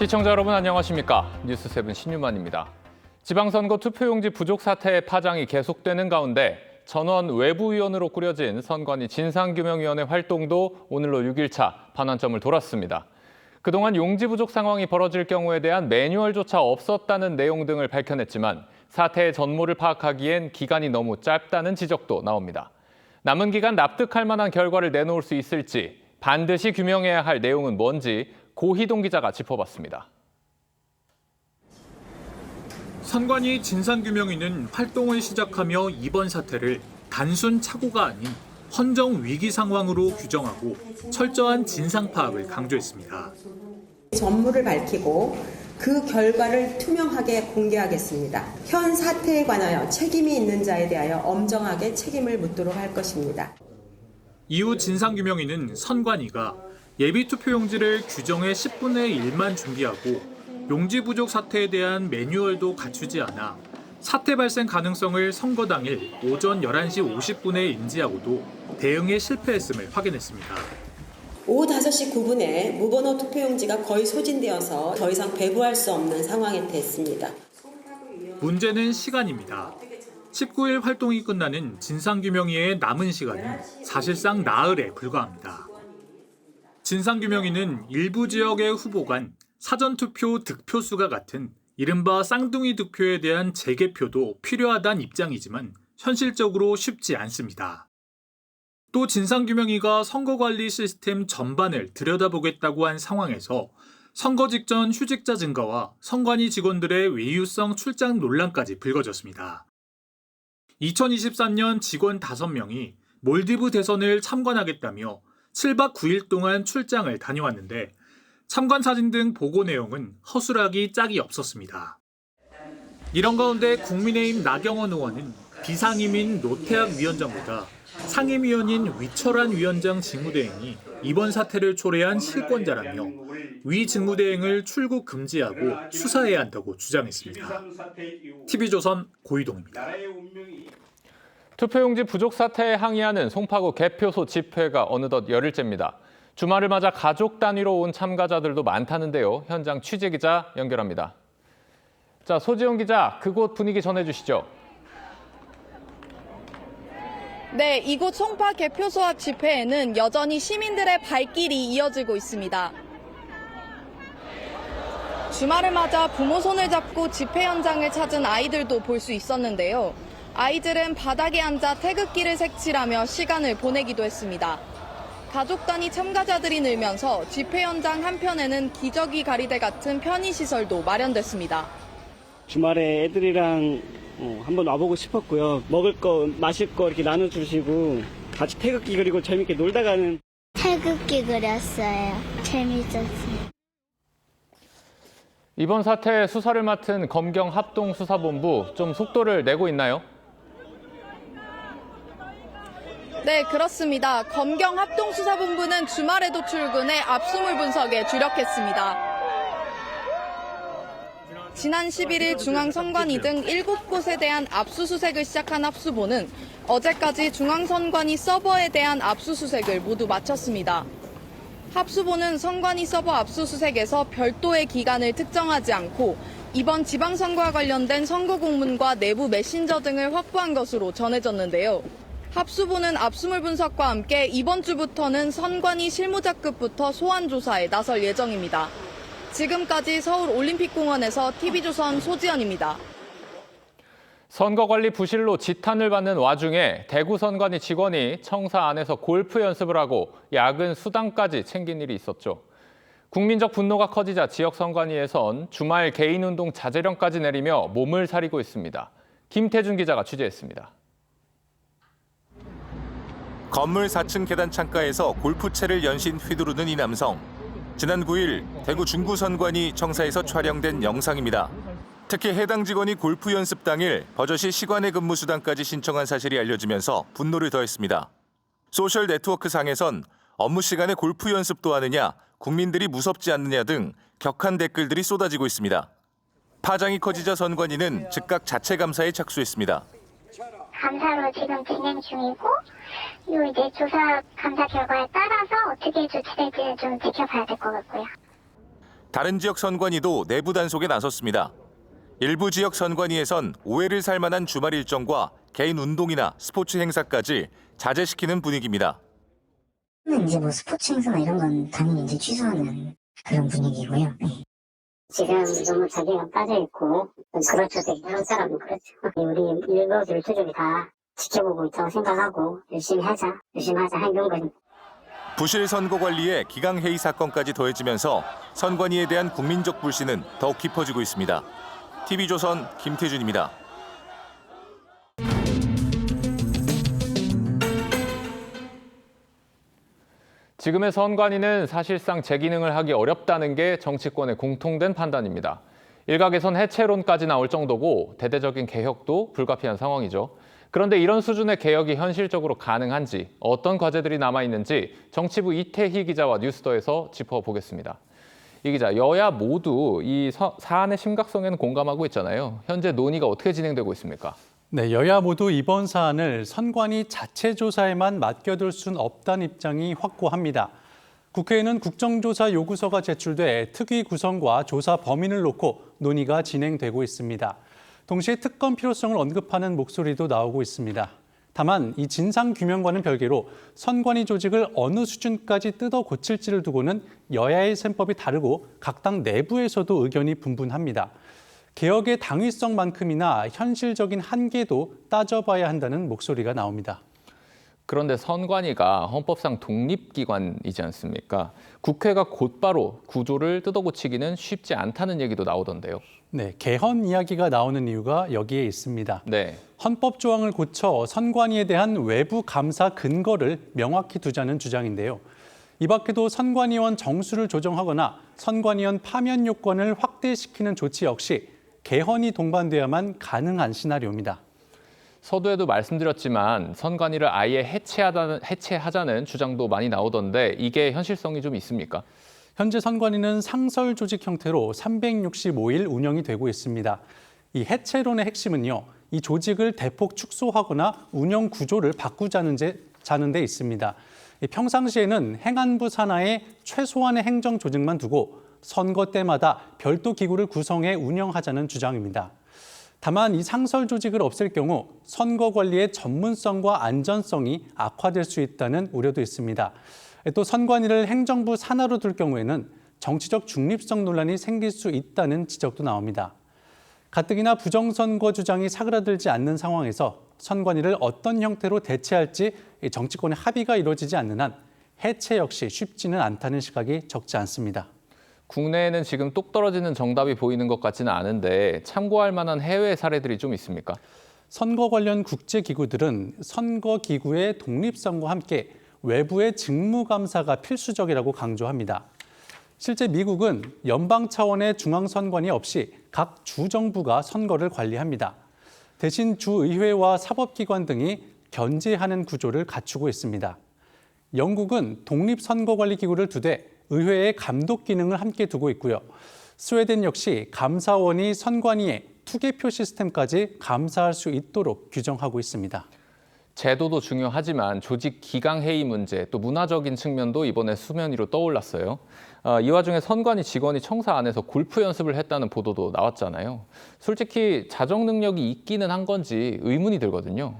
시청자 여러분 안녕하십니까? 뉴스7 신유만입니다. 지방선거 투표용지 부족 사태의 파장이 계속되는 가운데 전원 외부위원으로 꾸려진 선관위 진상규명위원회 활동도 오늘로 6일차 반환점을 돌았습니다. 그동안 용지 부족 상황이 벌어질 경우에 대한 매뉴얼조차 없었다는 내용 등을 밝혀냈지만 사태의 전모를 파악하기엔 기간이 너무 짧다는 지적도 나옵니다. 남은 기간 납득할 만한 결과를 내놓을 수 있을지, 반드시 규명해야 할 내용은 뭔지 고희동 기자가 짚어봤습니다. 선관위 진상규명위는 활동을 시작하며 이번 사태를 단순 착오가 아닌 헌정 위기 상황으로 규정하고 철저한 진상 파악을 강조했습니다. 전모를 밝히고 그 결과를 투명하게 공개하겠습니다. 현 사태에 관하여 책임이 있는 자에 대하여 엄정하게 책임을 묻도록 할 것입니다. 이후 진상규명위는 선관위가 예비투표용지를 규정의 10분의 1만 준비하고 용지 부족 사태에 대한 매뉴얼도 갖추지 않아 사태 발생 가능성을 선거 당일 오전 11시 50분에 인지하고도 대응에 실패했음을 확인했습니다. 오후 5시 9분에 무번호 투표용지가 거의 소진되어서 더 이상 배부할 수 없는 상황에 됐습니다. 문제는 시간입니다. 19일 활동이 끝나는 진상규명위의 남은 시간은 사실상 나흘에 불과합니다. 진상규명위는 일부 지역의 후보 간 사전투표 득표수가 같은 이른바 쌍둥이 득표에 대한 재개표도 필요하다는 입장이지만 현실적으로 쉽지 않습니다. 또 진상규명위가 선거관리 시스템 전반을 들여다보겠다고 한 상황에서 선거 직전 휴직자 증가와 선관위 직원들의 외유성 출장 논란까지 불거졌습니다. 2023년 직원 5명이 몰디브 대선을 참관하겠다며 7박 9일 동안 출장을 다녀왔는데 참관 사진 등 보고 내용은 허술하기 짝이 없었습니다. 이런 가운데 국민의힘 나경원 의원은 비상임인 노태학 위원장보다 상임위원인 위철한 위원장 직무대행이 이번 사태를 초래한 실권자라며 위 직무대행을 출국 금지하고 수사해야 한다고 주장했습니다. TV조선 고희동입니다. 투표용지 부족 사태에 항의하는 송파구 개표소 집회가 어느덧 열흘째입니다. 주말을 맞아 가족 단위로 온 참가자들도 많다는데요. 현장 취재 기자 연결합니다. 자, 소지영 기자, 그곳 분위기 전해주시죠. 네, 이곳 송파 개표소 앞 집회에는 여전히 시민들의 발길이 이어지고 있습니다. 주말을 맞아 부모 손을 잡고 집회 현장을 찾은 아이들도 볼 수 있었는데요. 아이들은 바닥에 앉아 태극기를 색칠하며 시간을 보내기도 했습니다. 가족 단위 참가자들이 늘면서 집회 현장 한편에는 기저귀 가리대 같은 편의시설도 마련됐습니다. 주말에 애들이랑 한번 와보고 싶었고요. 먹을 거, 마실 거 이렇게 나눠주시고 같이 태극기 그리고 재밌게 놀다 가는. 태극기 그렸어요. 재밌었어요. 이번 사태의 수사를 맡은 검경 합동수사본부 좀 속도를 내고 있나요? 네, 그렇습니다. 검경 합동수사본부는 주말에도 출근해 압수물 분석에 주력했습니다. 지난 11일 중앙선관위 등 7곳에 대한 압수수색을 시작한 합수본은 어제까지 중앙선관위 서버에 대한 압수수색을 모두 마쳤습니다. 합수본은 선관위 서버 압수수색에서 별도의 기간을 특정하지 않고 이번 지방선거와 관련된 선거공문과 내부 메신저 등을 확보한 것으로 전해졌는데요. 합수본은 압수물 분석과 함께 이번 주부터는 선관위 실무자급부터 소환 조사에 나설 예정입니다. 지금까지 서울올림픽공원에서 TV조선 소지연입니다. 선거관리 부실로 지탄을 받는 와중에 대구 선관위 직원이 청사 안에서 골프 연습을 하고 야근 수당까지 챙긴 일이 있었죠. 국민적 분노가 커지자 지역 선관위에선 주말 개인 운동 자제령까지 내리며 몸을 사리고 있습니다. 김태준 기자가 취재했습니다. 건물 4층 계단 창가에서 골프채를 연신 휘두르는 이 남성. 지난 9일 대구 중구선관위 청사에서 촬영된 영상입니다. 특히 해당 직원이 골프 연습 당일 버젓이 시간의 근무 수당까지 신청한 사실이 알려지면서 분노를 더했습니다. 소셜 네트워크 상에선 업무 시간에 골프 연습도 하느냐, 국민들이 무섭지 않느냐 등 격한 댓글들이 쏟아지고 있습니다. 파장이 커지자 선관위는 즉각 자체 감사에 착수했습니다. 감사로 지금 진행 중이고, 이 이제 조사 감사 결과에 따라서 어떻게 조치될지는 좀 지켜봐야 될 것 같고요. 다른 지역 선관위도 내부 단속에 나섰습니다. 일부 지역 선관위에선 오해를 살 만한 주말 일정과 개인 운동이나 스포츠 행사까지 자제시키는 분위기입니다. 이제 뭐 스포츠 행사나 이런 건 당연히 이제 취소하는 그런 분위기고요. 네. 지금 너무 자기가 빠져있고, 그렇죠. 되게 한국 사람은 그렇죠. 우리 일거수일투족이 다 지켜보고 있다고 생각하고 열심히 하자 하는 건. 부실 선거 관리에 기강회의 사건까지 더해지면서 선관위에 대한 국민적 불신은 더 깊어지고 있습니다. TV조선 김태준입니다. 지금의 선관위는 사실상 제 기능을 하기 어렵다는 게 정치권의 공통된 판단입니다. 일각에선 해체론까지 나올 정도고 대대적인 개혁도 불가피한 상황이죠. 그런데 이런 수준의 개혁이 현실적으로 가능한지, 어떤 과제들이 남아있는지 정치부 이태희 기자와 뉴스더에서 짚어보겠습니다. 이 기자, 여야 모두 이 사안의 심각성에는 공감하고 있잖아요. 현재 논의가 어떻게 진행되고 있습니까? 네, 여야 모두 이번 사안을 선관위 자체 조사에만 맡겨둘 수는 없다는 입장이 확고합니다. 국회에는 국정조사 요구서가 제출돼 특위 구성과 조사 범인을 놓고 논의가 진행되고 있습니다. 동시에 특검 필요성을 언급하는 목소리도 나오고 있습니다. 다만 이 진상규명과는 별개로 선관위 조직을 어느 수준까지 뜯어 고칠지를 두고는 여야의 셈법이 다르고 각 당 내부에서도 의견이 분분합니다. 개혁의 당위성만큼이나 현실적인 한계도 따져봐야 한다는 목소리가 나옵니다. 그런데 선관위가 헌법상 독립기관이지 않습니까? 국회가 곧바로 구조를 뜯어고치기는 쉽지 않다는 얘기도 나오던데요. 네, 개헌 이야기가 나오는 이유가 여기에 있습니다. 네. 헌법 조항을 고쳐 선관위에 대한 외부 감사 근거를 명확히 두자는 주장인데요. 이 밖에도 선관위원 정수를 조정하거나 선관위원 파면 요건을 확대시키는 조치 역시 개헌이 동반돼야만 가능한 시나리오입니다. 서두에도 말씀드렸지만 선관위를 아예 해체하자는 주장도 많이 나오던데 이게 현실성이 좀 있습니까? 현재 선관위는 상설 조직 형태로 365일 운영이 되고 있습니다. 이 해체론의 핵심은요, 이 조직을 대폭 축소하거나 운영 구조를 바꾸자는 데 있습니다. 평상시에는 행안부 산하에 최소한의 행정 조직만 두고 선거 때마다 별도 기구를 구성해 운영하자는 주장입니다. 다만 이 상설 조직을 없앨 경우 선거 관리의 전문성과 안전성이 악화될 수 있다는 우려도 있습니다. 또 선관위를 행정부 산하로 둘 경우에는 정치적 중립성 논란이 생길 수 있다는 지적도 나옵니다. 가뜩이나 부정선거 주장이 사그라들지 않는 상황에서 선관위를 어떤 형태로 대체할지 정치권의 합의가 이루어지지 않는 한 해체 역시 쉽지는 않다는 시각이 적지 않습니다. 국내에는 지금 똑 떨어지는 정답이 보이는 것 같지는 않은데 참고할 만한 해외 사례들이 좀 있습니까? 선거 관련 국제기구들은 선거기구의 독립성과 함께 외부의 직무감사가 필수적이라고 강조합니다. 실제 미국은 연방 차원의 중앙선관위 없이 각 주정부가 선거를 관리합니다. 대신 주의회와 사법기관 등이 견제하는 구조를 갖추고 있습니다. 영국은 독립선거관리기구를 두되 의회의 감독 기능을 함께 두고 있고요. 스웨덴 역시 감사원이 선관위의 투개표 시스템까지 감사할 수 있도록 규정하고 있습니다. 제도도 중요하지만 조직 기강회의 문제, 또 문화적인 측면도 이번에 수면 위로 떠올랐어요. 이 와중에 선관위 직원이 청사 안에서 골프 연습을 했다는 보도도 나왔잖아요. 솔직히 자정 능력이 있기는 한 건지 의문이 들거든요.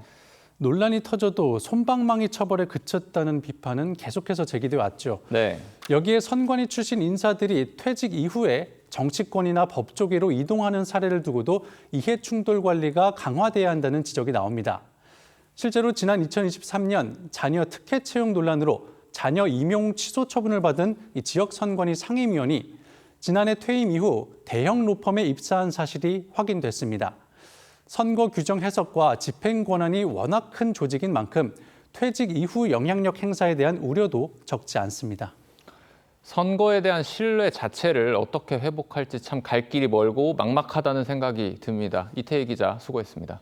논란이 터져도 솜방망이 처벌에 그쳤다는 비판은 계속해서 제기돼 왔죠. 네. 여기에 선관위 출신 인사들이 퇴직 이후에 정치권이나 법조계로 이동하는 사례를 두고도 이해충돌 관리가 강화돼야 한다는 지적이 나옵니다. 실제로 지난 2023년 자녀 특혜 채용 논란으로 자녀 임용 취소 처분을 받은 이 지역 선관위 상임위원이 지난해 퇴임 이후 대형 로펌에 입사한 사실이 확인됐습니다. 선거 규정 해석과 집행 권한이 워낙 큰 조직인 만큼 퇴직 이후 영향력 행사에 대한 우려도 적지 않습니다. 선거에 대한 신뢰 자체를 어떻게 회복할지 참 갈 길이 멀고 막막하다는 생각이 듭니다. 이태희 기자 수고했습니다.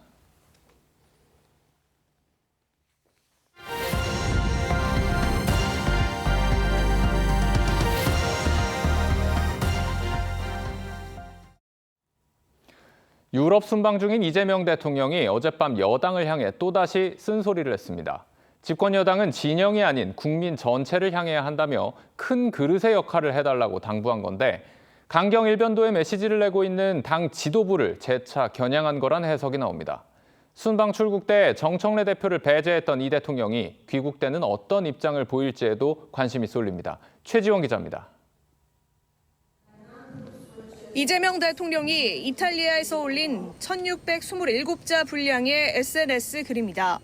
유럽 순방 중인 이재명 대통령이 어젯밤 여당을 향해 또다시 쓴소리를 했습니다. 집권 여당은 진영이 아닌 국민 전체를 향해야 한다며 큰 그릇의 역할을 해달라고 당부한 건데 강경 일변도의 메시지를 내고 있는 당 지도부를 재차 겨냥한 거란 해석이 나옵니다. 순방 출국 때 정청래 대표를 배제했던 이 대통령이 귀국 때는 어떤 입장을 보일지에도 관심이 쏠립니다. 최지원 기자입니다. 이재명 대통령이 이탈리아에서 올린 1627자 분량의 SNS 글입니다.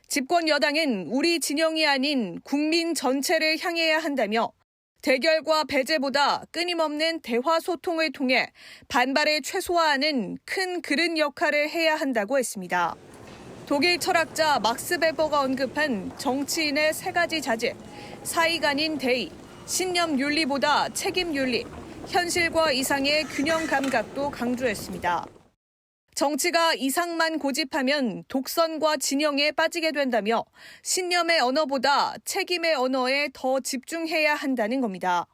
집권 여당은 우리 진영이 아닌 국민 전체를 향해야 한다며 대결과 배제보다 끊임없는 대화 소통을 통해 반발을 최소화하는 큰 그릇 역할을 해야 한다고 했습니다. 독일 철학자 막스 베버가 언급한 정치인의 세 가지 자질, 사익 아닌 대의, 신념 윤리보다 책임 윤리, 현실과 이상의 균형 감각도 강조했습니다. 정치가 이상만 고집하면 독선과 진영에 빠지게 된다며 신념의 언어보다 책임의 언어에 더 집중해야 한다는 겁니다.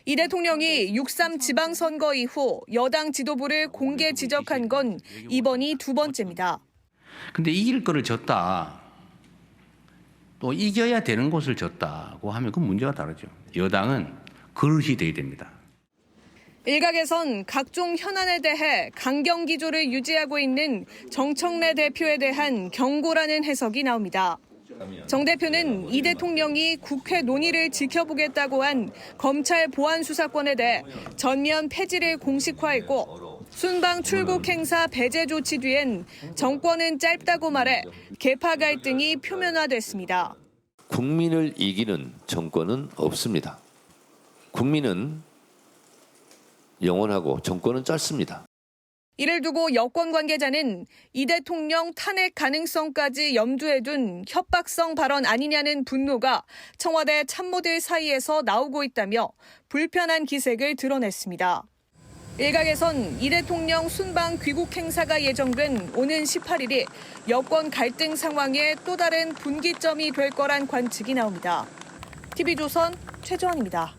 이 대통령이 6.3 지방선거 이후 여당 지도부를 공개 지적한 건 이번이 두 번째입니다. 근데 이길 거를 졌다. 또 이겨야 되는 곳을 졌다고 하면 그 문제가 다르죠. 여당은 그릇이 돼야 됩니다. 일각에선 각종 현안에 대해 강경 기조를 유지하고 있는 정청래 대표에 대한 경고라는 해석이 나옵니다. 정 대표는 이 대통령이 국회 논의를 지켜보겠다고 한 검찰 보안 수사권에 대해 전면 폐지를 공식화했고 순방 출국 행사 배제 조치 뒤엔 정권은 짧다고 말해 계파 갈등이 표면화됐습니다. 국민을 이기는 정권은 없습니다. 국민은 영원하고 정권은 짧습니다. 이를 두고 여권 관계자는 이 대통령 탄핵 가능성까지 염두에 둔 협박성 발언 아니냐는 분노가 청와대 참모들 사이에서 나오고 있다며 불편한 기색을 드러냈습니다. 일각에선 이 대통령 순방 귀국 행사가 예정된 오는 18일이 여권 갈등 상황에 또 다른 분기점이 될 거란 관측이 나옵니다. TV조선 최지원입니다.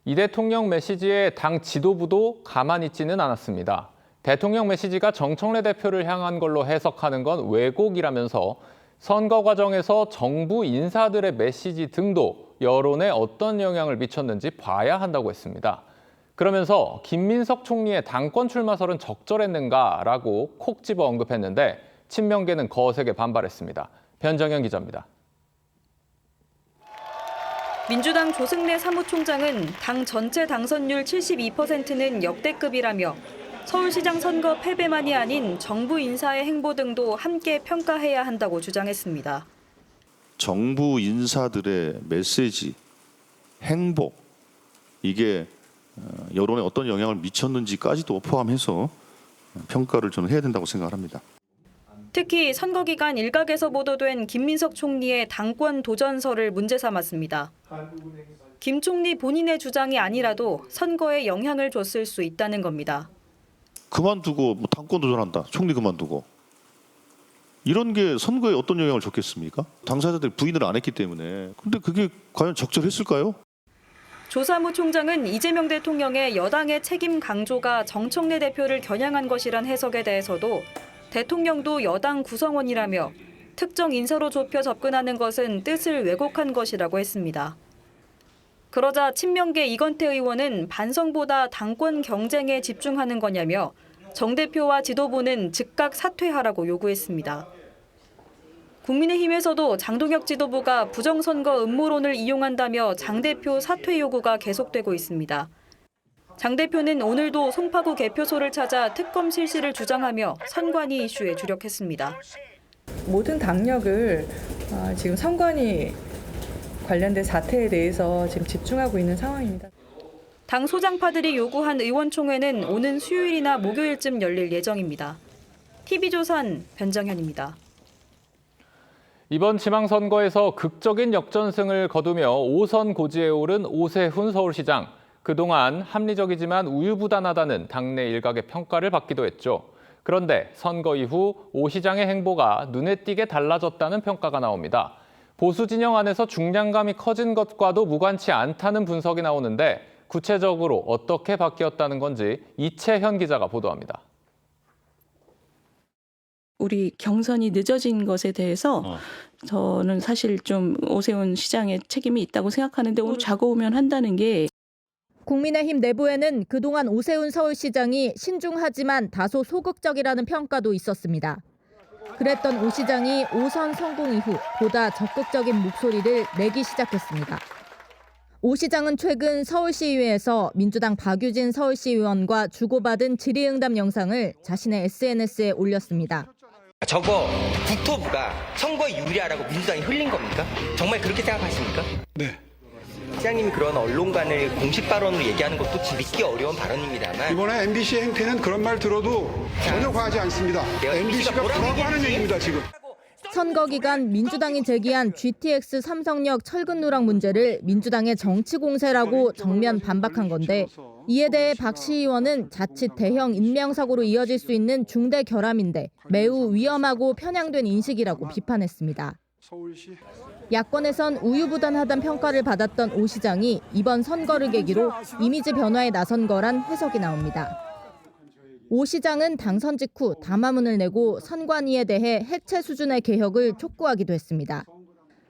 이 대통령 메시지에 당 지도부도 가만히 있지는 않았습니다. 대통령 메시지가 정청래 대표를 향한 걸로 해석하는 건 왜곡이라면서 선거 과정에서 정부 인사들의 메시지 등도 여론에 어떤 영향을 미쳤는지 봐야 한다고 했습니다. 그러면서 김민석 총리의 당권 출마설은 적절했는가라고 콕 집어 언급했는데 친명계는 거세게 반발했습니다. 변정현 기자입니다. 민주당 조승래 사무총장은 당 전체 당선율 72%는 역대급이라며 서울시장 선거 패배만이 아닌 정부 인사의 행보 등도 함께 평가해야 한다고 주장했습니다. 정부 인사들의 메시지, 행보, 이게 여론에 어떤 영향을 미쳤는지까지도 포함해서 평가를 저는 해야 된다고 생각합니다. 특히 선거 기간 일각에서 보도된 김민석 총리의 당권 도전설을 문제 삼았습니다. 김 총리 본인의 주장이 아니라도 선거에 영향을 줬을 수 있다는 겁니다. 그만두고 당권 도전한다. 총리 그만두고. 이런 게 선거에 어떤 영향을 줬겠습니까? 당사자들이 부인을 안 했기 때문에. 근데 그게 과연 적절했을까요? 조 사무총장은 이재명 대통령의 여당의 책임 강조가 정청래 대표를 겨냥한 것이란 해석에 대해서도 대통령도 여당 구성원이라며 특정 인사로 좁혀 접근하는 것은 뜻을 왜곡한 것이라고 했습니다. 그러자 친명계 이건태 의원은 반성보다 당권 경쟁에 집중하는 거냐며 정 대표와 지도부는 즉각 사퇴하라고 요구했습니다. 국민의힘에서도 장동혁 지도부가 부정선거 음모론을 이용한다며 장 대표 사퇴 요구가 계속되고 있습니다. 장 대표는 오늘도 송파구 개표소를 찾아 특검 실시를 주장하며 선관위 이슈에 주력했습니다. 모든 당력을 지금 선관위 관련된 사태에 대해서 지금 집중하고 있는 상황입니다. 당 소장파들이 요구한 의원총회는 오는 수요일이나 목요일쯤 열릴 예정입니다. TV조선 변정현입니다. 이번 지방선거에서 극적인 역전승을 거두며 5선 고지에 오른 오세훈 서울시장. 그동안 합리적이지만 우유부단하다는 당내 일각의 평가를 받기도 했죠. 그런데 선거 이후 오 시장의 행보가 눈에 띄게 달라졌다는 평가가 나옵니다. 보수 진영 안에서 중량감이 커진 것과도 무관치 않다는 분석이 나오는데 구체적으로 어떻게 바뀌었다는 건지 이채현 기자가 보도합니다. 우리 경선이 늦어진 것에 대해서 저는 사실 좀 오세훈 시장의 책임이 있다고 생각하는데 오늘 좌고우면 한다는 게 국민의힘 내부에는 그동안 오세훈 서울시장이 신중하지만 다소 소극적이라는 평가도 있었습니다. 그랬던 오 시장이 5선 성공 이후 보다 적극적인 목소리를 내기 시작했습니다. 오 시장은 최근 서울시의회에서 민주당 박유진 서울시의원과 주고받은 질의응답 영상을 자신의 SNS에 올렸습니다. 저거 국토부가 선거에 유리하라고 민주당이 흘린 겁니까? 정말 그렇게 생각하십니까? 네. 시장님이 그런 언론관을 공식 발언으로 얘기하는 것도 믿기 어려운 발언입니다만 이번에 MBC 행태는 그런 말 들어도 전혀 과하지 않습니다. MBC가 뭐라고 하는 얘기입니다, 지금. 선거 기간 민주당이 제기한 GTX 삼성역 철근 누락 문제를 민주당의 정치 공세라고 정면 반박한 건데 이에 대해 박 시의원은 자칫 대형 인명사고로 이어질 수 있는 중대 결함인데 매우 위험하고 편향된 인식이라고 비판했습니다. 야권에선 우유부단하다는 평가를 받았던 오 시장이 이번 선거를 계기로 이미지 변화에 나선 거란 해석이 나옵니다. 오 시장은 당선 직후 담화문을 내고 선관위에 대해 해체 수준의 개혁을 촉구하기도 했습니다.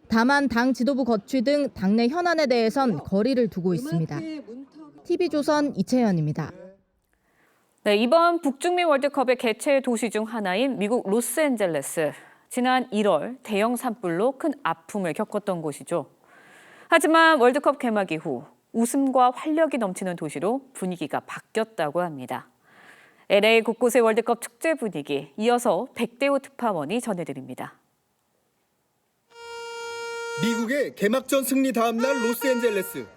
다만 당 지도부 거취 등 당내 현안에 대해선 거리를 두고 있습니다. TV조선 이채연입니다. 네, 이번 북중미 월드컵의 개최 도시 중 하나인 미국 로스앤젤레스. 지난 1월 대형 산불로 큰 아픔을 겪었던 곳이죠. 하지만 월드컵 개막 이후 웃음과 활력이 넘치는 도시로 분위기가 바뀌었다고 합니다. LA 곳곳의 월드컵 축제 분위기, 이어서 백대호 특파원이 전해드립니다. 미국의 개막전 승리 다음 날 로스앤젤레스.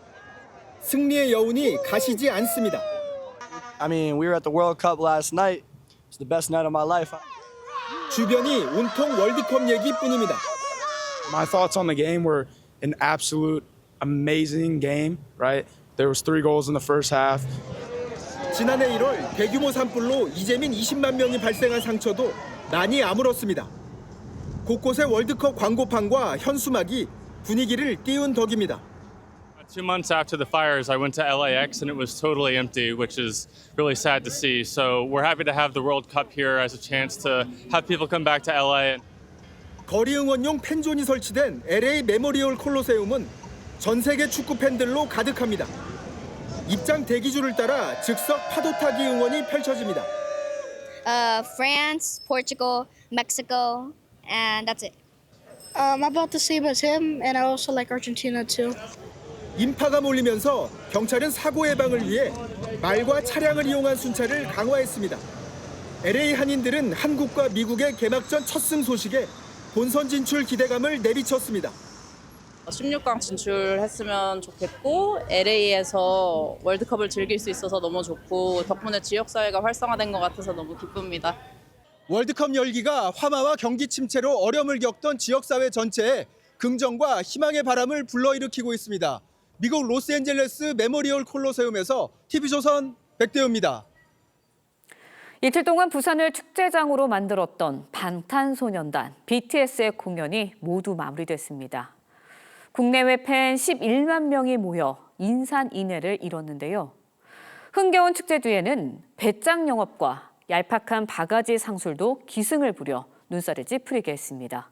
승리의 여운이 가시지 않습니다. I mean, we were at the World Cup last night. It's the best night of my life. 주변이 온통 월드컵 얘기뿐입니다. My thoughts on the game were an absolute amazing game, right? There was 3 goals in the first half. 지난해 1월 대규모 산불로 이재민 20만 명이 발생한 상처도 많이 아물었습니다. 곳곳의 월드컵 광고판과 현수막이 분위기를 띄운 덕입니다. 2 months after the fires, I went to LAX and it was totally empty, which is really sad to see. So we're happy to have the World Cup here as a chance to have people come back to LA. 거리 응원용 팬존이 설치된 LA 메모리얼 콜로세움은 전 세계 축구 팬들로 가득합니다. 입장 대기줄을 따라 즉석 파도 타기 응원이 펼쳐집니다. France, Portugal, Mexico, and that's it. About the same as him, and I also like Argentina too. 인파가 몰리면서 경찰은 사고 예방을 위해 말과 차량을 이용한 순찰을 강화했습니다. LA 한인들은 한국과 미국의 개막전 첫 승 소식에 본선 진출 기대감을 내비쳤습니다. 16강 진출했으면 좋겠고 LA에서 월드컵을 즐길 수 있어서 너무 좋고 덕분에 지역사회가 활성화된 것 같아서 너무 기쁩니다. 월드컵 열기가 화마와 경기 침체로 어려움을 겪던 지역사회 전체에 긍정과 희망의 바람을 불러일으키고 있습니다. 미국 로스앤젤레스 메모리얼 콜로세움에서 TV조선 백대호입니다. 이틀 동안 부산을 축제장으로 만들었던 방탄소년단 BTS의 공연이 모두 마무리됐습니다. 국내외 팬 11만 명이 모여 인산인해를 이뤘는데요. 흥겨운 축제 뒤에는 배짱 영업과 얄팍한 바가지 상술도 기승을 부려 눈살을 찌푸리게 했습니다.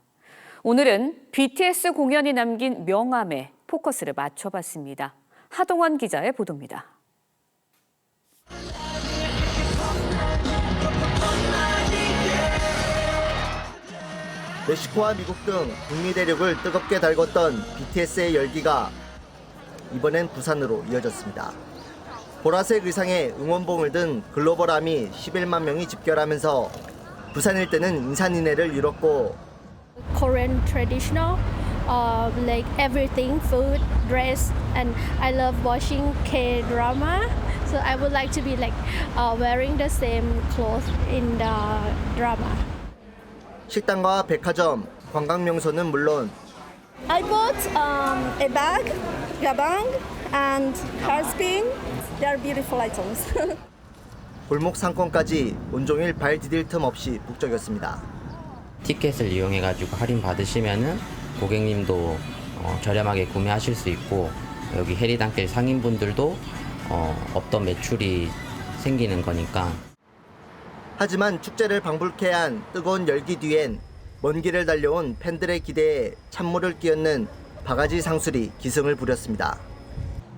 오늘은 BTS 공연이 남긴 명암에 포커스를 맞춰봤습니다. 하동원 기자의 보도입니다. 멕시코와 미국 등 북미 대륙을 뜨겁게 달궜던 BTS의 열기가 이번엔 부산으로 이어졌습니다. 보라색 의상에 응원봉을 든 글로벌 아미 11만 명이 집결하면서 부산 일대는 인산인해를 이뤘고 Korean traditional, like everything, food, dress, and I love watching K-drama. So I would like to be like wearing the same clothes in the drama. 식당과 백화점, 관광 명소는 물론 I bought a bag, gabang, and hairspin. They are beautiful items. 골목 상권까지 온종일 발 디딜 틈 없이 북적였습니다. 티켓을 이용해가지고 할인 받으시면은 고객님도 저렴하게 구매하실 수 있고 여기 해리단길 상인분들도 없던 매출이 생기는 거니까. 하지만 축제를 방불케 한 뜨거운 열기 뒤엔 먼 길을 달려온 팬들의 기대에 찬물을 끼얹는 바가지 상술이 기승을 부렸습니다.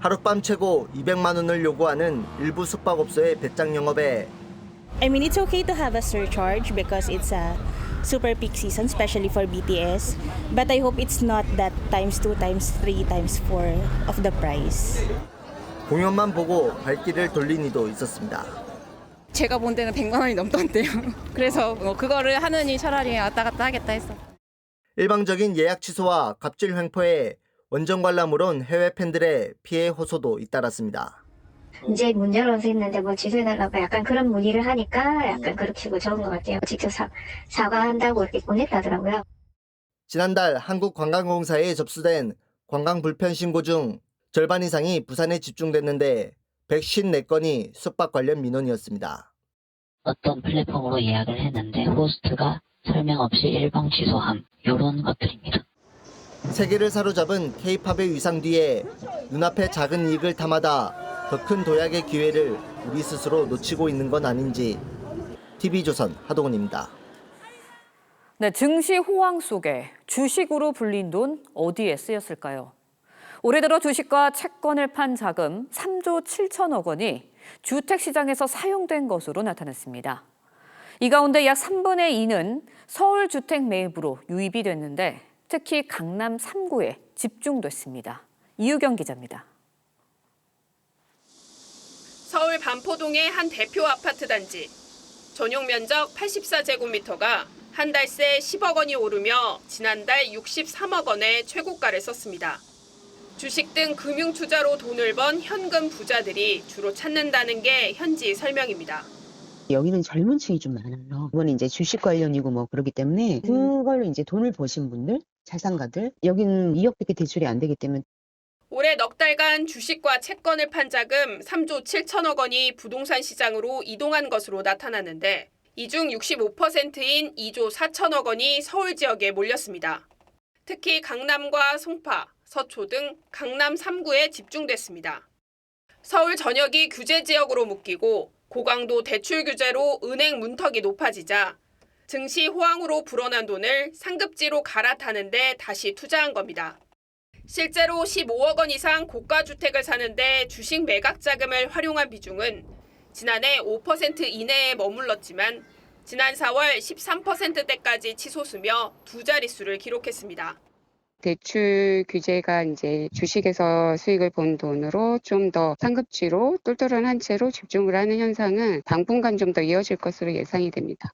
하룻밤 최고 200만 원을 요구하는 일부 숙박업소의 배짱 영업에 I mean, it's okay to have a surcharge because it's a super peak season, especially for BTS. But I hope it's not that times 2, times 3, times 4 of the price. 공연만 보고 발길을 돌린 이도 있었습니다. 제가 본 데는 100만 원이 넘던데요. 그래서 그거를 하느니 차라리 왔다 갔다 하겠다 했어. 일방적인 예약 취소와 갑질 횡포에 원정 관람을 온 해외 팬들의 피해 호소도 잇따랐습니다. 이제 문제로 생겼는데 뭐 취소해달라고 약간 그런 문의를 하니까 약간 그렇게 식으로 적은 것 같아요. 직접 사과한다고 이렇게 보냈다더라고요. 지난달 한국관광공사에 접수된 관광 불편 신고 중 절반 이상이 부산에 집중됐는데 154건이 숙박 관련 민원이었습니다. 어떤 플랫폼으로 예약을 했는데 호스트가 설명 없이 일방 취소함 이런 것들입니다. 세계를 사로잡은 K-팝의 위상 뒤에 눈앞의 작은 이익을 탐하다 더 큰 도약의 기회를 우리 스스로 놓치고 있는 건 아닌지. TV조선 하동훈입니다. 네, 증시 호황 속에 주식으로 불린 돈 어디에 쓰였을까요? 올해 들어 주식과 채권을 판 자금 3조 7천억 원이 주택시장에서 사용된 것으로 나타났습니다. 이 가운데 약 3분의 2는 서울 주택 매입으로 유입이 됐는데 특히 강남 3구에 집중됐습니다. 이유경 기자입니다. 서울 반포동의 한 대표 아파트 단지. 전용 면적 84제곱미터가 한 달 새 10억 원이 오르며 지난달 63억 원의 최고가를 썼습니다. 주식 등 금융투자로 돈을 번 현금 부자들이 주로 찾는다는 게 현지 설명입니다. 여기는 젊은 층이 좀 많아요. 이건 이제 주식 관련이고 뭐 그렇기 때문에 그걸로 이제 돈을 버신 분들, 자산가들, 여기는 2억밖에 대출이 안 되기 때문에. 올해 넉 달간 주식과 채권을 판 자금 3조 7천억 원이 부동산 시장으로 이동한 것으로 나타났는데 이 중 65%인 2조 4천억 원이 서울 지역에 몰렸습니다. 특히 강남과 송파, 서초 등 강남 3구에 집중됐습니다. 서울 전역이 규제 지역으로 묶이고 고강도 대출 규제로 은행 문턱이 높아지자 증시 호황으로 불어난 돈을 상급지로 갈아타는 데 다시 투자한 겁니다. 실제로 15억 원 이상 고가 주택을 사는데 주식 매각 자금을 활용한 비중은 지난해 5% 이내에 머물렀지만 지난 4월 13%대까지 치솟으며 두 자릿수를 기록했습니다. 대출 규제가 이제 주식에서 수익을 본 돈으로 좀 더 상급지로 똘똘한 한 채로 집중을 하는 현상은 당분간 좀 더 이어질 것으로 예상이 됩니다.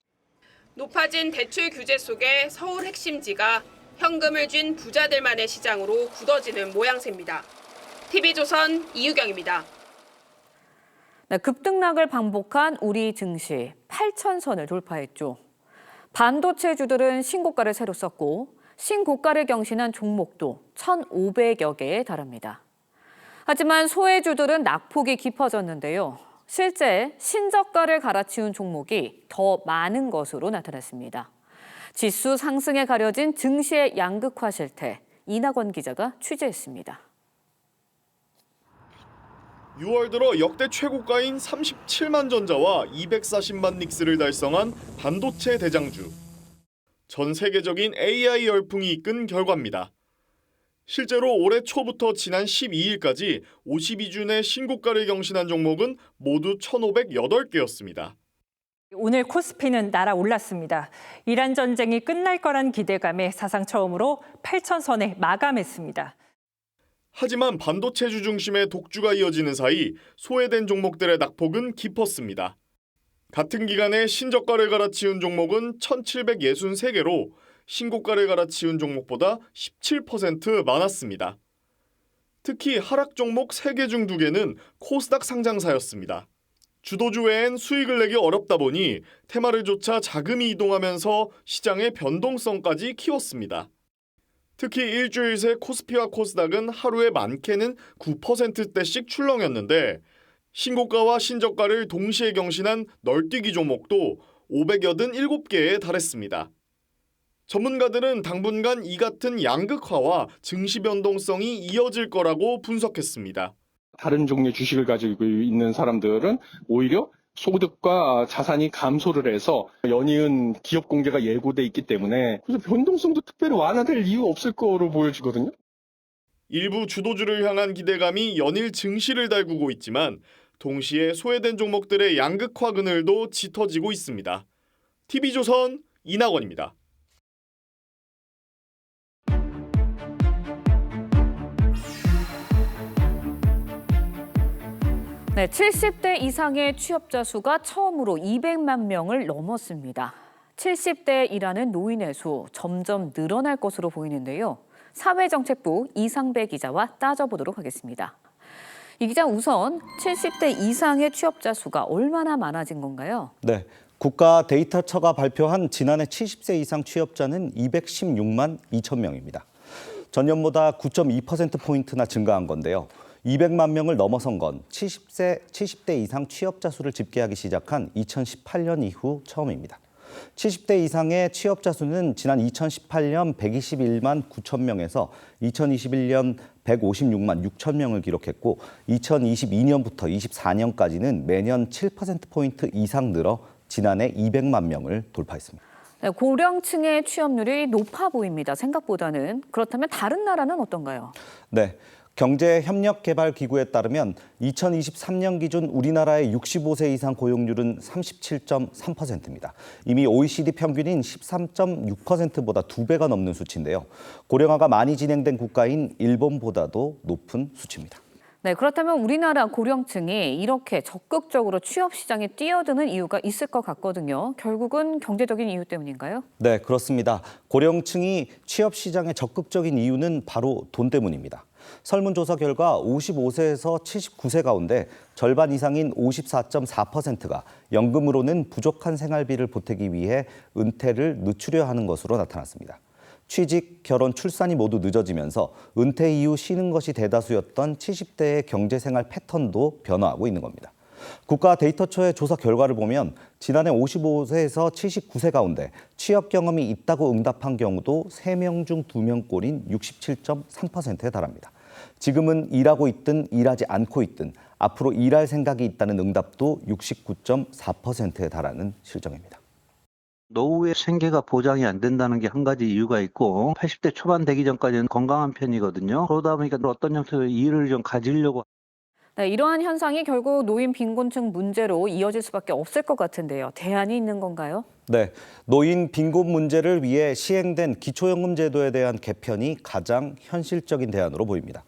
높아진 대출 규제 속에 서울 핵심지가 현금을 쥔 부자들만의 시장으로 굳어지는 모양새입니다. TV조선 이유경입니다. 네, 급등락을 반복한 우리 증시 8,000선을 돌파했죠. 반도체주들은 신고가를 새로 썼고 신고가를 경신한 종목도 1,500여 개에 달합니다. 하지만 소외주들은 낙폭이 깊어졌는데요. 실제 신저가를 갈아치운 종목이 더 많은 것으로 나타났습니다. 지수 상승에 가려진 증시의 양극화 실태, 이낙원 기자가 취재했습니다. 6월 들어 역대 최고가인 37만 전자와 240만 닉스를 달성한 반도체 대장주. 전 세계적인 AI 열풍이 이끈 결과입니다. 실제로 올해 초부터 지난 12일까지 52주 내 신고가를 경신한 종목은 모두 1,508개였습니다. 오늘 코스피는 날아올랐습니다. 이란 전쟁이 끝날 거란 기대감에 사상 처음으로 8,000선에 마감했습니다. 하지만 반도체주 중심의 독주가 이어지는 사이 소외된 종목들의 낙폭은 깊었습니다. 같은 기간에 신저가를 갈아치운 종목은 1,763개로 신고가를 갈아치운 종목보다 17% 많았습니다. 특히 하락 종목 3개 중 2개는 코스닥 상장사였습니다. 주도주 외엔 수익을 내기 어렵다 보니 테마를 쫓아 자금이 이동하면서 시장의 변동성까지 키웠습니다. 특히 일주일 새 코스피와 코스닥은 하루에 많게는 9%대씩 출렁였는데 신고가와 신저가를 동시에 경신한 널뛰기 종목도 587개에 달했습니다. 전문가들은 당분간 이 같은 양극화와 증시 변동성이 이어질 거라고 분석했습니다. 다른 종류의 주식을 가지고 있는 사람들은 오히려 소득과 자산이 감소를 해서 연이은 기업 공개가 예고돼 있기 때문에 그래서 변동성도 특별히 완화될 이유 없을 거로 보여지거든요. 일부 주도주를 향한 기대감이 연일 증시를 달구고 있지만 동시에 소외된 종목들의 양극화 그늘도 짙어지고 있습니다. TV조선 이낙원입니다. 네, 70대 이상의 취업자 수가 처음으로 200만 명을 넘었습니다. 70대에 일하는 노인의 수 점점 늘어날 것으로 보이는데요. 사회정책부 이상배 기자와 따져보도록 하겠습니다. 이 기자, 우선 70대 이상의 취업자 수가 얼마나 많아진 건가요? 네, 국가데이터처가 발표한 지난해 70세 이상 취업자는 216만 2천 명입니다. 전년보다 9.2%포인트나 증가한 건데요. 200만 명을 넘어선 건 70대 이상 취업자 수를 집계하기 시작한 2018년 이후 처음입니다. 70대 이상의 취업자 수는 지난 2018년 121만 9천 명에서 2021년 156만 6천 명을 기록했고 2022년부터 24년까지는 매년 7%포인트 이상 늘어 지난해 200만 명을 돌파했습니다. 네, 고령층의 취업률이 높아 보입니다. 생각보다는. 그렇다면 다른 나라는 어떤가요? 네. 경제협력개발기구에 따르면 2023년 기준 우리나라의 65세 이상 고용률은 37.3%입니다. 이미 OECD 평균인 13.6%보다 2배가 넘는 수치인데요. 고령화가 많이 진행된 국가인 일본보다도 높은 수치입니다. 네, 그렇다면 우리나라 고령층이 이렇게 적극적으로 취업 시장에 뛰어드는 이유가 있을 것 같거든요. 결국은 경제적인 이유 때문인가요? 네, 그렇습니다. 고령층이 취업 시장에 적극적인 이유는 바로 돈 때문입니다. 설문조사 결과 55세에서 79세 가운데 절반 이상인 54.4%가 연금으로는 부족한 생활비를 보태기 위해 은퇴를 늦추려 하는 것으로 나타났습니다. 취직, 결혼, 출산이 모두 늦어지면서 은퇴 이후 쉬는 것이 대다수였던 70대의 경제생활 패턴도 변화하고 있는 겁니다. 국가데이터처의 조사 결과를 보면 지난해 55세에서 79세 가운데 취업 경험이 있다고 응답한 경우도 3명 중 2명꼴인 67.3%에 달합니다. 지금은 일하고 있든 일하지 않고 있든 앞으로 일할 생각이 있다는 응답도 69.4%에 달하는 실정입니다. 노후의 생계가 보장이 안 된다는 게 한 가지 이유가 있고 80대 초반 되기 전까지는 건강한 편이거든요. 그러다 보니까 어떤 형태의 일을 좀 가지려고. 네, 이러한 현상이 결국 노인 빈곤층 문제로 이어질 수밖에 없을 것 같은데요. 대안이 있는 건가요? 네, 노인 빈곤 문제를 위해 시행된 기초연금 제도에 대한 개편이 가장 현실적인 대안으로 보입니다.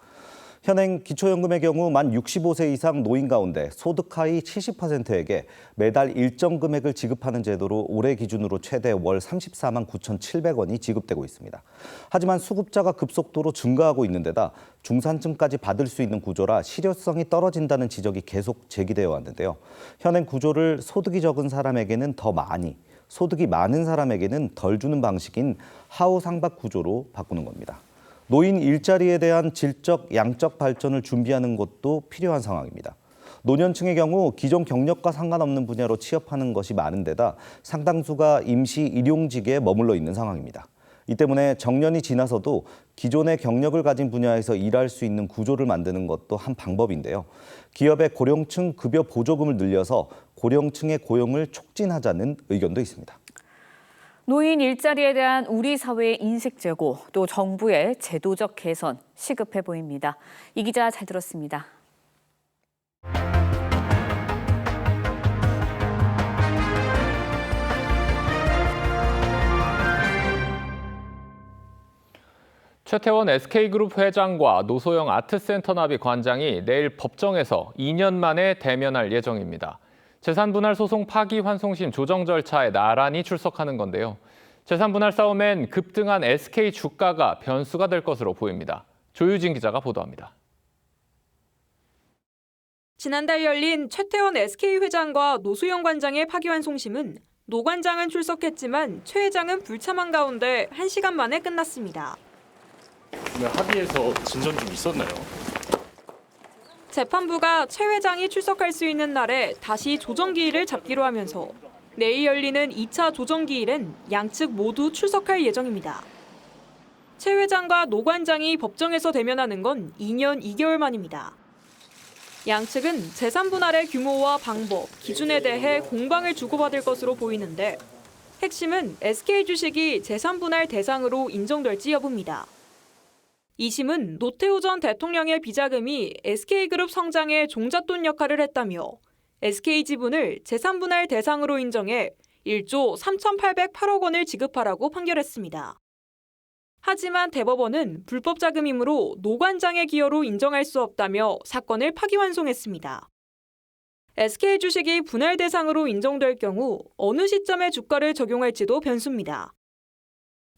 현행 기초연금의 경우 만 65세 이상 노인 가운데 소득 하위 70%에게 매달 일정 금액을 지급하는 제도로 올해 기준으로 최대 월 34만 9,700원이 지급되고 있습니다. 하지만 수급자가 급속도로 증가하고 있는 데다 중산층까지 받을 수 있는 구조라 실효성이 떨어진다는 지적이 계속 제기되어 왔는데요. 현행 구조를 소득이 적은 사람에게는 더 많이, 소득이 많은 사람에게는 덜 주는 방식인 하우상박 구조로 바꾸는 겁니다. 노인 일자리에 대한 질적, 양적 발전을 준비하는 것도 필요한 상황입니다. 노년층의 경우 기존 경력과 상관없는 분야로 취업하는 것이 많은 데다 상당수가 임시 일용직에 머물러 있는 상황입니다. 이 때문에 정년이 지나서도 기존의 경력을 가진 분야에서 일할 수 있는 구조를 만드는 것도 한 방법인데요. 기업의 고령층 급여 보조금을 늘려서 고령층의 고용을 촉진하자는 의견도 있습니다. 노인 일자리에 대한 우리 사회의 인식 제고, 또 정부의 제도적 개선 시급해 보입니다. 이 기자 잘 들었습니다. 최태원 SK그룹 회장과 노소영 아트센터 나비 관장이 내일 법정에서 2년 만에 대면할 예정입니다. 재산분할 소송 파기환송심 조정 절차에 나란히 출석하는 건데요. 재산분할 싸움엔 급등한 SK 주가가 변수가 될 것으로 보입니다. 조유진 기자가 보도합니다. 지난달 열린 최태원 SK 회장과 노소영 관장의 파기환송심은 노 관장은 출석했지만 최 회장은 불참한 가운데 1시간 만에 끝났습니다. 오늘 합의해서 진전 좀 있었나요? 재판부가 최 회장이 출석할 수 있는 날에 다시 조정기일을 잡기로 하면서 내일 열리는 2차 조정기일엔 양측 모두 출석할 예정입니다. 최 회장과 노 관장이 법정에서 대면하는 건 2년 2개월 만입니다. 양측은 재산 분할의 규모와 방법, 기준에 대해 공방을 주고받을 것으로 보이는데 핵심은 SK 주식이 재산 분할 대상으로 인정될지 여부입니다. 2심은 노태우 전 대통령의 비자금이 SK그룹 성장에 종잣돈 역할을 했다며 SK 지분을 재산분할 대상으로 인정해 1조 3,808억 원을 지급하라고 판결했습니다. 하지만 대법원은 불법 자금이므로 노관장의 기여로 인정할 수 없다며 사건을 파기환송했습니다. SK 주식이 분할 대상으로 인정될 경우 어느 시점에 주가를 적용할지도 변수입니다.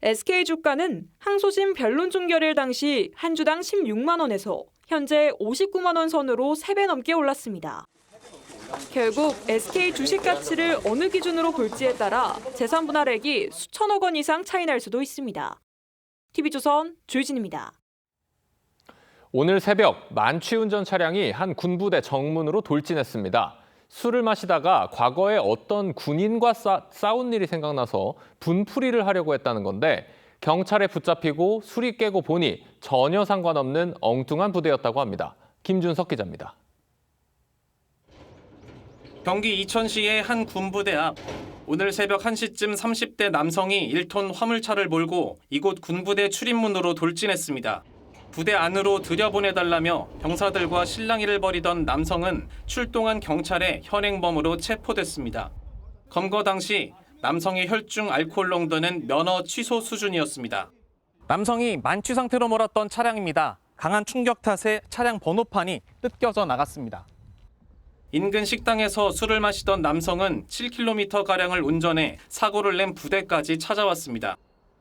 SK 주가는 항소심 변론 종결일 당시 한 주당 16만 원에서 현재 59만 원 선으로 3배 넘게 올랐습니다. 결국 SK 주식 가치를 어느 기준으로 볼지에 따라 재산 분할액이 수천억 원 이상 차이 날 수도 있습니다. TV조선 조유진입니다. 오늘 새벽 만취운전 차량이 한 군부대 정문으로 돌진했습니다. 술을 마시다가 과거에 어떤 군인과 싸운 일이 생각나서 분풀이를 하려고 했다는 건데 경찰에 붙잡히고 술이 깨고 보니 전혀 상관없는 엉뚱한 부대였다고 합니다. 김준석 기자입니다. 경기 이천시의 한 군부대 앞. 오늘 새벽 1시쯤 30대 남성이 1톤 화물차를 몰고 이곳 군부대 출입문으로 돌진했습니다. 부대 안으로 들여보내달라며 병사들과 실랑이를 벌이던 남성은 출동한 경찰에 현행범으로 체포됐습니다. 검거 당시 남성의 혈중 알코올 농도는 면허 취소 수준이었습니다. 남성이 만취 상태로 몰았던 차량입니다. 강한 충격 탓에 차량 번호판이 뜯겨져 나갔습니다. 인근 식당에서 술을 마시던 남성은 7km가량을 운전해 사고를 낸 부대까지 찾아왔습니다.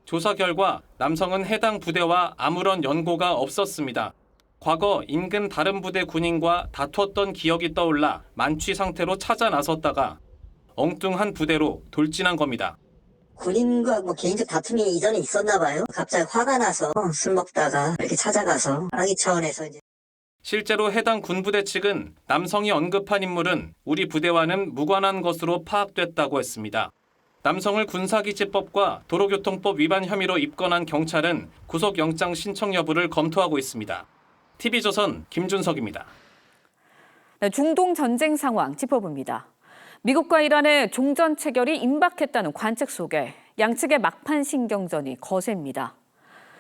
조사 결과 남성은 해당 부대와 아무런 연고가 없었습니다. 과거 인근 다른 부대 군인과 다투었던 기억이 떠올라 만취 상태로 찾아 나섰다가 엉뚱한 부대로 돌진한 겁니다. 군인과 개인적 다툼이 이전에 있었나 봐요. 갑자기 화가 나서 술 먹다가 이렇게 찾아가서 항의 차원에서 이제. 실제로 해당 군부대 측은 남성이 언급한 인물은 우리 부대와는 무관한 것으로 파악됐다고 했습니다. 남성을 군사기지법과 도로교통법 위반 혐의로 입건한 경찰은 구속영장 신청 여부를 검토하고 있습니다. TV조선 김준석입니다. 네, 중동 전쟁 상황 짚어봅니다. 미국과 이란의 종전 체결이 임박했다는 관측 속에 양측의 막판 신경전이 거셉니다.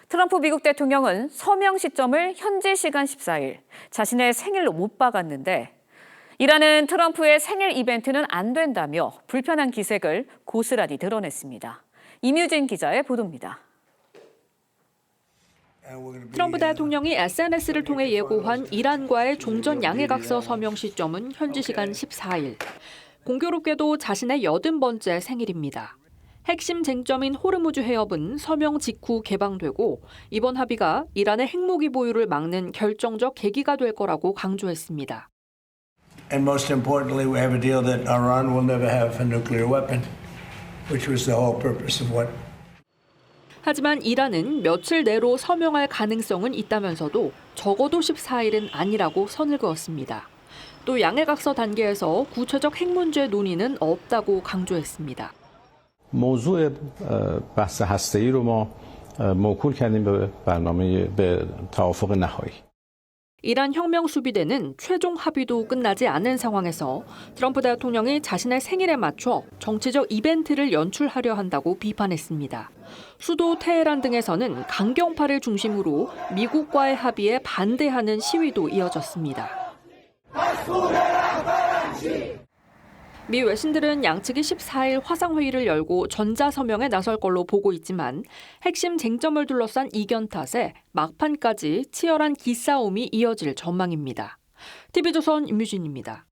트럼프 미국 대통령은 서명 시점을 현지 시간 14일 자신의 생일로 못 박았는데 이란은 트럼프의 생일 이벤트는 안 된다며 불편한 기색을 고스란히 드러냈습니다. 임유진 기자의 보도입니다. 트럼프 대통령이 SNS를 통해 예고한 이란과의 종전 양해각서 서명 시점은 현지 시간 14일. 공교롭게도 자신의 80번째 생일입니다. 핵심 쟁점인 호르무즈 해협은 서명 직후 개방되고 이번 합의가 이란의 핵무기 보유를 막는 결정적 계기가 될 거라고 강조했습니다. And most importantly, we have a deal that Iran will never have a nuclear weapon, which was the whole purpose of what. 하지만 이란은 며칠 내로 서명할 가능성은 있다면서도 적어도 14일은 아니라고 선을 그었습니다. 또 양해각서 단계에서 구체적 핵 문제 논의는 없다고 강조했습니다. موضوع بحث هسته‌ای رو ما موکول کردیم به توافق نهایی. 이란 혁명 수비대는 최종 합의도 끝나지 않은 상황에서 트럼프 대통령이 자신의 생일에 맞춰 정치적 이벤트를 연출하려 한다고 비판했습니다. 수도 테헤란 등에서는 강경파를 중심으로 미국과의 합의에 반대하는 시위도 이어졌습니다. 미 외신들은 양측이 14일 화상회의를 열고 전자서명에 나설 걸로 보고 있지만 핵심 쟁점을 둘러싼 이견 탓에 막판까지 치열한 기싸움이 이어질 전망입니다. TV조선 임유진입니다.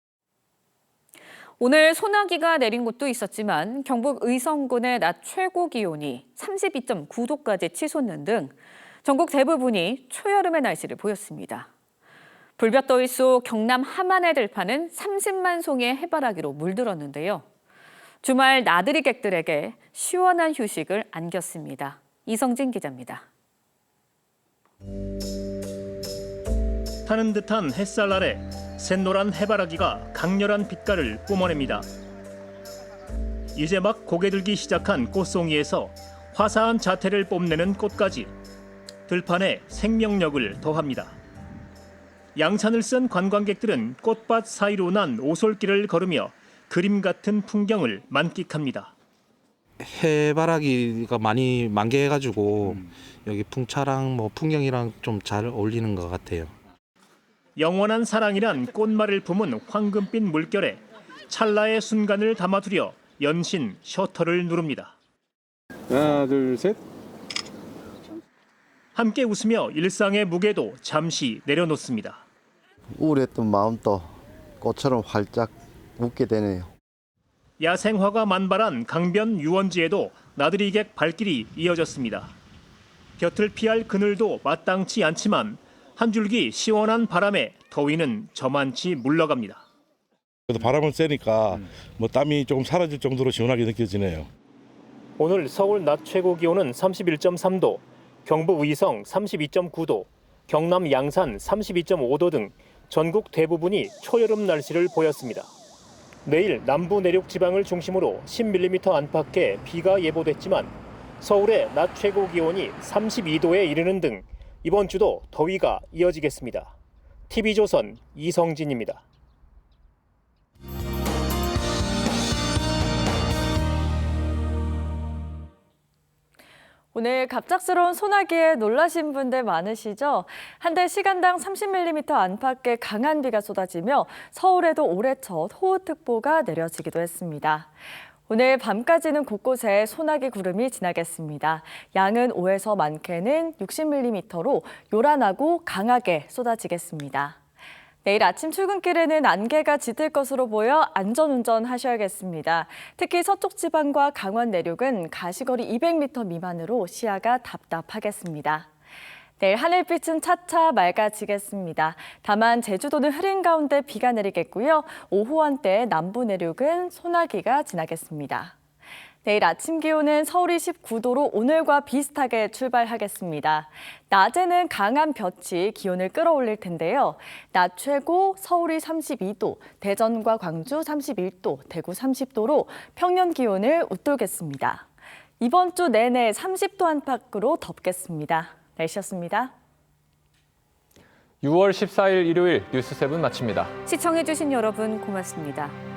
오늘 소나기가 내린 곳도 있었지만 경북 의성군의 낮 최고 기온이 32.9도까지 치솟는 등 전국 대부분이 초여름의 날씨를 보였습니다. 불볕더위 속 경남 함안의 들판은 30만 송이의 해바라기로 물들었는데요. 주말 나들이 객들에게 시원한 휴식을 안겼습니다. 이성진 기자입니다. 타는 듯한 햇살 아래 샛노란 해바라기가 강렬한 빛깔을 뿜어냅니다. 이제 막 고개 들기 시작한 꽃송이에서 화사한 자태를 뽐내는 꽃까지 들판에 생명력을 더합니다. 양산을 쓴 관광객들은 꽃밭 사이로 난 오솔길을 걸으며 그림 같은 풍경을 만끽합니다. 해바라기가 많이 만개해가지고 여기 풍차랑 뭐 풍경이랑 좀 잘 어울리는 것 같아요. 영원한 사랑이란 꽃말을 품은 황금빛 물결에 찰나의 순간을 담아두려 연신 셔터를 누릅니다. 하나, 둘, 셋. 함께 웃으며 일상의 무게도 잠시 내려놓습니다. 우울했던 마음도 꽃처럼 활짝 웃게 되네요. 야생화가 만발한 강변 유원지에도 나들이 객 발길이 이어졌습니다. 곁을 피할 그늘도 마땅치 않지만 한 줄기 시원한 바람에 더위는 저만치 물러갑니다. 그래도 바람은 세니까 뭐 땀이 조금 사라질 정도로 시원하게 느껴지네요. 오늘 서울 낮 최고 기온은 31.3도, 경북 의성 32.9도, 경남 양산 32.5도 등 전국 대부분이 초여름 날씨를 보였습니다. 내일 남부 내륙 지방을 중심으로 10mm 안팎의 비가 예보됐지만 서울의 낮 최고 기온이 32도에 이르는 등 이번 주도 더위가 이어지겠습니다. TV조선 이성진입니다. 오늘 갑작스러운 소나기에 놀라신 분들 많으시죠? 한대 시간당 30mm 안팎의 강한 비가 쏟아지며 서울에도 올해 첫 호우특보가 내려지기도 했습니다. 오늘 밤까지는 곳곳에 소나기 구름이 지나겠습니다. 양은 5에서 많게는 60mm로 요란하고 강하게 쏟아지겠습니다. 내일 아침 출근길에는 안개가 짙을 것으로 보여 안전운전 하셔야겠습니다. 특히 서쪽 지방과 강원 내륙은 가시거리 200m 미만으로 시야가 답답하겠습니다. 내일 하늘빛은 차차 맑아지겠습니다. 다만 제주도는 흐린 가운데 비가 내리겠고요. 오후 한때 남부 내륙은 소나기가 지나겠습니다. 내일 아침 기온은 서울이 19도로 오늘과 비슷하게 출발하겠습니다. 낮에는 강한 볕이 기온을 끌어올릴 텐데요. 낮 최고 서울이 32도, 대전과 광주 31도, 대구 30도로 평년 기온을 웃돌겠습니다. 이번 주 내내 30도 안팎으로 덥겠습니다. 날씨였습니다. 6월 14일 일요일 뉴스7 마칩니다. 시청해주신 여러분 고맙습니다.